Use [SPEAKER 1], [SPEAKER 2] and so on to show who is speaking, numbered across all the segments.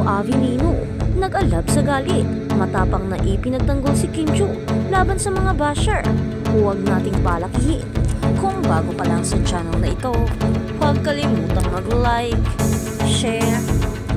[SPEAKER 1] Paolo Avellino nag-alab sa galit matapang na ipinagtanggol si Kim Chiu laban sa mga basher. Huwag nating palakihin. Kung bago pa lang sa channel na ito, huwag kalimutang mag-like, share,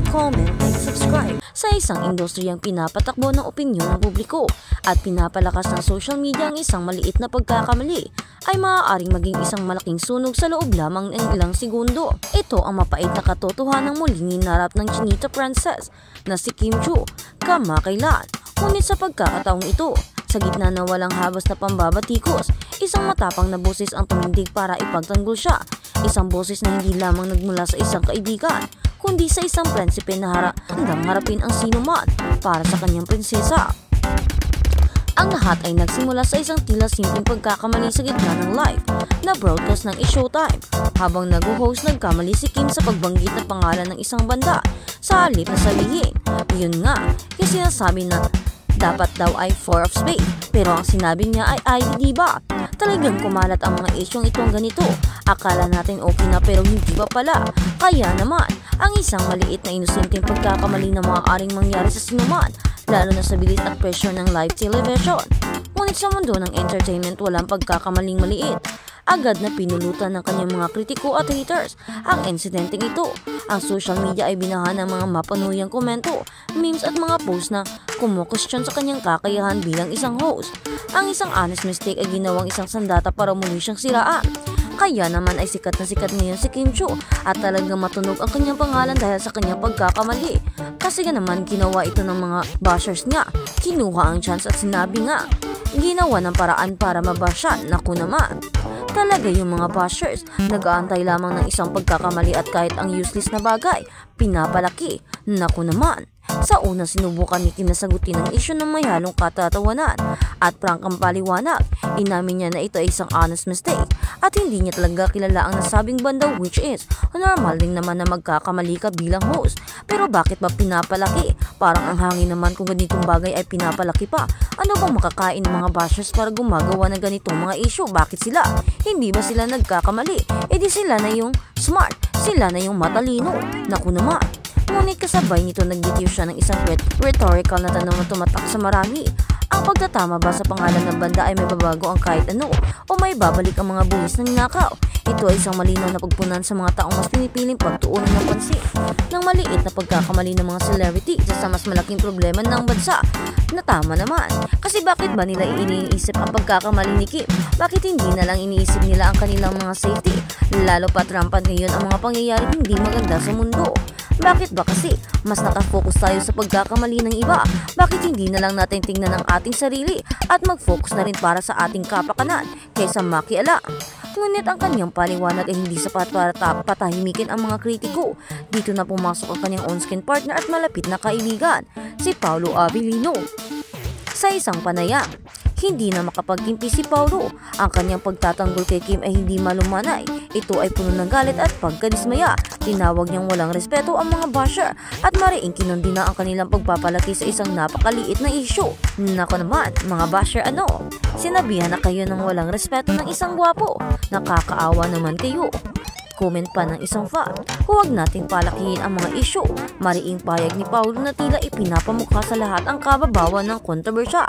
[SPEAKER 1] comment, and subscribe sa isang industriyang pinapatakbo ng opinyon ng publiko at pinapalakas ng social media ang isang maliit na pagkakamali ay maaaring maging isang malaking sunog sa loob lamang ng ilang segundo. Ito ang mapait na katotohanang muling hinarap ng Chinita Princess na si Kim Chiu kamakailan. Ngunit sa pagkakataong ito, sa gitna na walang habas na pambabatikos, isang matapang na boses ang tumindig para ipagtanggol siya. Isang boses na hindi lamang nagmula sa isang kaibigan, kundi sa isang prinsipe na handang harapin ang sinuman para sa kanyang prinsesa. Ang lahat ay nagsimula sa isang tila simpleng pagkakamali sa gitna ng live na broadcast ng Showtime. Habang nag-host, nagkamali si Kim sa pagbanggit ng pangalan ng isang banda sa halip na sabihin, yun nga, yung sinasabi na dapat daw ay 4 of spade, pero ang sinabi niya ay diba? Talagang kumalat ang mga isyong itong ganito. Akala natin okay na pero hindi pa pala. Kaya naman, ang isang maliit na inosenteng pagkakamali na maaaring mangyari sa sinuman, lalo na sa bilis at pressure ng live television. Ngunit sa mundo ng entertainment, walang pagkakamaling maliit. Agad na pinulutan ng kanyang mga kritiko at haters ang insidenteng ito. Ang social media ay binahan ng mga mapanuyang komento, memes at mga posts na kumo-question sa kanyang kakayahan bilang isang host. Ang isang honest mistake ay ginawang isang sandata para muli siyang siraan. Kaya naman ay sikat na sikat ngayon si Kim Chiu at talagang matunog ang kanyang pangalan dahil sa kanyang pagkakamali. Kasi naman ginawa ito ng mga bashers niya. Kinuha ang chance at sinabi nga, ginawa ng paraan para mabasyan. Naku naman. Talaga yung mga bashers, nag-aantay lamang ng isang pagkakamali at kahit ang useless na bagay, pinapalaki. Naku naman. Sa una sinubukan ni Kim na sagutin ang isyu ng may halong katatawanan at prangkang paliwanag. Inamin niya na ito ay isang honest mistake at hindi niya talaga kilala ang nasabing banda, which is normal din naman na magkakamali ka bilang host. Pero bakit ba pinapalaki? Parang ang hangin naman kung ganitong bagay ay pinapalaki pa. Ano bang makakain ng mga bashers para gumagawa ng ganitong mga issue? Bakit sila? Hindi ba sila nagkakamali? E di sila na yung smart, sila na yung matalino. Naku naman. Ngunit kasabay nito nagbitiw siya ng isang rhetorical na tanong na tumatak sa marami. Ang pagtatama ba sa pangalan ng banda ay may babago ang kahit ano o may babalik ang mga buwis na ninakaw? Ito ay isang malinaw na pagpunan sa mga taong mas pinipiling pagtuunan ng pansin ng maliit na pagkakamali ng mga celebrity sa mas malaking problema ng bansa. Na tama naman. Kasi bakit ba nila iniisip ang pagkakamali ni Kim? Bakit hindi na lang iniisip nila ang kanilang mga safety? Lalo pat rampant ngayon ang mga pangyayari hindi maganda sa mundo. Bakit ba kasi mas nakafocus tayo sa pagkakamali ng iba? Bakit hindi na lang natin tingnan ang ating sarili at mag-focus na rin para sa ating kapakanan kaysa makialam? Ngunit ang kanyang paliwanag ay hindi sapat para patahimikin ang mga kritiko. Dito na pumasok ang kanyang on-screen partner at malapit na kaibigan, si Paolo Avellino. Sa isang panayam, hindi na makapagkimpi si Paolo. Ang kanyang pagtatanggol kay Kim ay hindi malumanay. Ito ay puno ng galit at pagkadismaya. Tinawag niyang walang respeto ang mga basher at mariing kinundina ang kanilang pagpapalaki sa isang napakaliit na issue. Nako naman, mga basher ano? Sinabihan na kayo ng walang respeto ng isang gwapo. Nakakaawa naman kayo. Comment pa ng isang fan, huwag nating palakihin ang mga issue. Mariing payag ni Paolo na tila ipinapamukha sa lahat ang kababawan ng kontrobersya.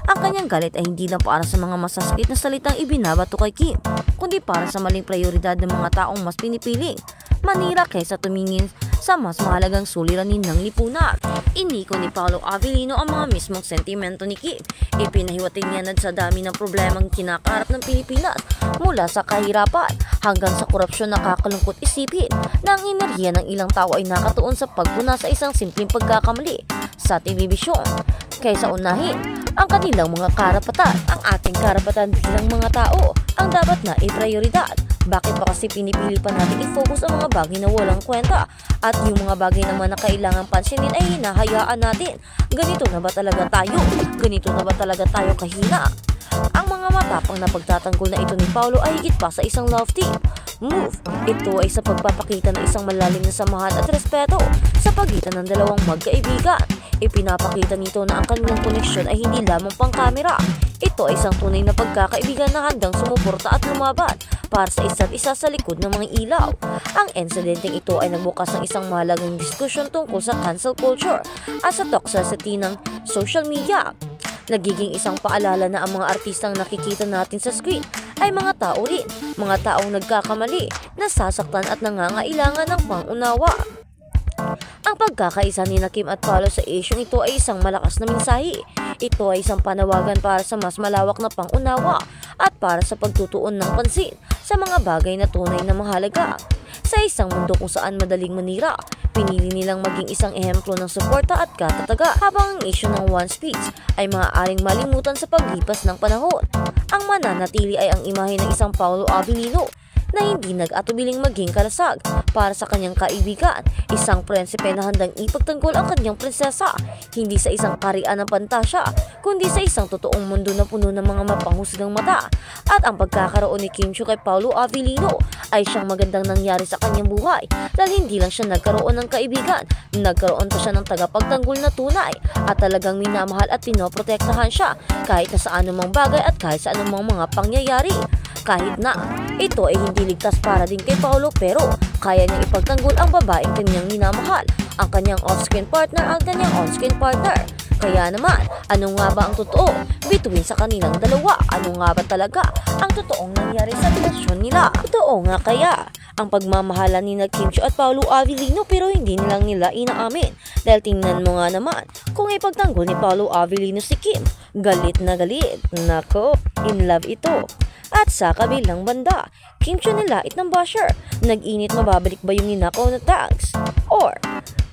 [SPEAKER 1] Ang kanyang galit ay hindi lang para sa mga masasakit na salitang ibinabato kay Kim, kundi para sa maling prioridad ng mga taong mas pinipiling manira kaysa tumingin sa mas mahalagang suliranin ng lipunan. Iniko ni Paolo Avellino ang mga mismong sentimento ni Kim. Ipinahiwatig niya na sa dami ng problemang kinakaharap ng Pilipinas, mula sa kahirapan hanggang sa korupsyon na kakalungkot isipin na ang enerhiya ng ilang tao ay nakatuon sa pagpuna sa isang simpleng pagkakamali sa telebisyon kaysa unahin ang kanilang mga karapatan. Ang ating karapatan bilang mga tao ang dapat na i-prioridad. Bakit pa kasi pinipili pa natin i-focus ang mga bagay na walang kwenta at yung mga bagay naman na kailangan pansinin ay hinahayaan natin? Ganito na ba talaga tayo? Ganito na ba talaga tayo kahina? Ang mga matapang na pagtatanggol na ito ni Paolo ay higit pa sa isang love team. move. Ito ay sa pagpapakita ng isang malalim na samahan at respeto sa pagitan ng dalawang magkaibigan. Ipinapakita nito na ang kanilang koneksyon ay hindi lamang pang kamera. Ito ay isang tunay na pagkakaibigan na handang sumuporta at lumaban para sa isa't isa sa likod ng mga ilaw. Ang insidenteng ito ay nagbukas ng isang mahalagang diskusyon tungkol sa cancel culture at sa toxicity ng social media. Nagiging isang paalala na ang mga artistang nakikita natin sa screen ay mga tao rin, mga taong nagkakamali, nasasaktan at nangangailangan ng pangunawa. Ang pagkakaisa ni Kim at Paolo sa isyung ito ay isang malakas na mensahe. Ito ay isang panawagan para sa mas malawak na pangunawa at para sa pagtutuon ng pansin sa mga bagay na tunay na mahalaga. Sa isang mundo kung saan madaling manira, pinili nilang maging isang ehemplo ng suporta at katataga, habang ang isyu ng one speech ay maaaring malimutan sa paglipas ng panahon. Ang mananatili ay ang imahe ng isang Paolo Avellino na hindi nag-atubiling maging kalasag para sa kanyang kaibigan, isang prinsipe na handang ipagtanggol ang kanyang prinsesa, hindi sa isang karian ng pantasya, kundi sa isang totoong mundo na puno ng mga mapanghusgang mata. At ang pagkakaroon ni Kim Chiu kay Paolo Avellino ay siyang magandang nangyari sa kanyang buhay, dahil hindi lang siya nagkaroon ng kaibigan, nagkaroon pa siya ng tagapagtanggol na tunay at talagang minamahal at pinoprotektahan siya kahit na sa anumang bagay at kahit sa anumang mga pangyayari. Kahit na ito ay hindi ligtas para din kay Paolo, pero kaya niyang ipagtanggol ang babaeng kanyang minamahal, ang kanyang off-screen partner, ang kanyang on-screen partner. Kaya naman, ano nga ba ang totoo between sa kanilang dalawa? Ano nga ba talaga ang totoong nangyari sa relasyon nila? Totoo nga kaya ang pagmamahalan ni Kim Chiu at Paolo Avellino, pero hindi nilang nila inaamin? Dahil tingnan mo nga naman kung ipagtanggol ni Paolo Avellino si Kim, galit na galit. Nako, in love ito. At sa kabilang banda, Kim Chiu nilait ng basher. Nag-init, mababalik ba yung ninakaw na tags? Or,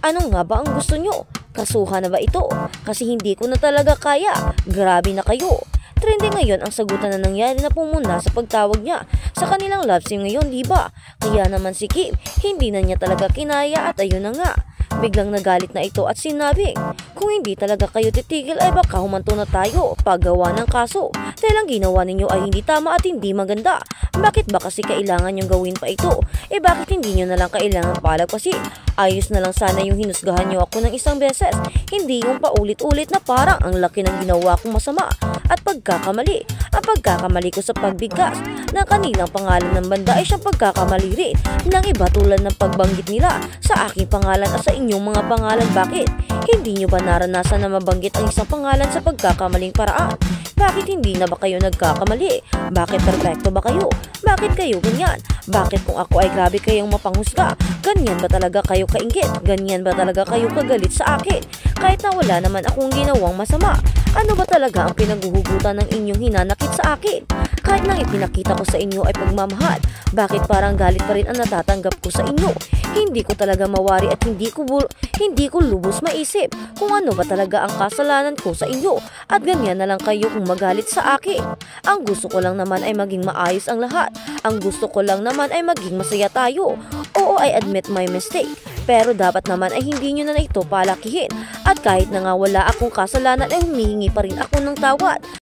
[SPEAKER 1] ano nga ba ang gusto nyo? Kasuhan na ba ito? Kasi hindi ko na talaga kaya. Grabe na kayo. Trending ngayon ang sagutan na nangyari na pumuna sa pagtawag niya sa kanilang love scene ngayon, diba? Kaya naman si Kim, hindi na niya talaga kinaya at ayun na nga. Biglang nagalit na ito at sinabi, kung hindi talaga kayo titigil ay baka humanto na tayo paggawa ng kaso, dahil ang ginawa ninyo ay hindi tama at hindi maganda. Bakit ba kasi kailangan yung gawin pa ito? Bakit hindi nyo na lang kailangan palagpasin? Ayos na lang sana yung hinusgahan nyo ako ng isang beses, hindi yung paulit-ulit na parang ang laki ng ginawa kong masama at pagkakamali. Ang pagkakamali ko sa pagbigkas ng kanilang pangalan ng banda ay siyang pagkakamali rin ng iba, tulad ng pagbanggit nila sa aking pangalan at sa inyong mga pangalan. Bakit? Hindi nyo ba naranasan na mabanggit ang isang pangalan sa pagkakamaling paraan? Bakit hindi na ba kayo nagkakamali? Bakit perfecto ba kayo? Bakit kayo ganyan? Bakit kung ako ay grabe kayong mapanghusga? Ganyan ba talaga kayo kainggit? Ganyan ba talaga kayo kagalit sa akin? Kahit na wala naman akong ginawang masama. Ano ba talaga ang pinaghuhugutan ng inyong hinanakit sa akin? Kahit nang ipinakita ko sa inyo ay pagmamahal, bakit parang galit pa rin ang natatanggap ko sa inyo? Hindi ko talaga mawari at hindi ko lubos maisip kung ano ba talaga ang kasalanan ko sa inyo, at ganyan na lang kayo kung magalit sa akin. Ang gusto ko lang naman ay maging maayos ang lahat. Ang gusto ko lang naman ay maging masaya tayo. Oo, I admit my mistake. Pero dapat naman ay hindi nyo na ito palakihin. At kahit na nga wala akong kasalanan ay humihingi pa rin ako ng tawad.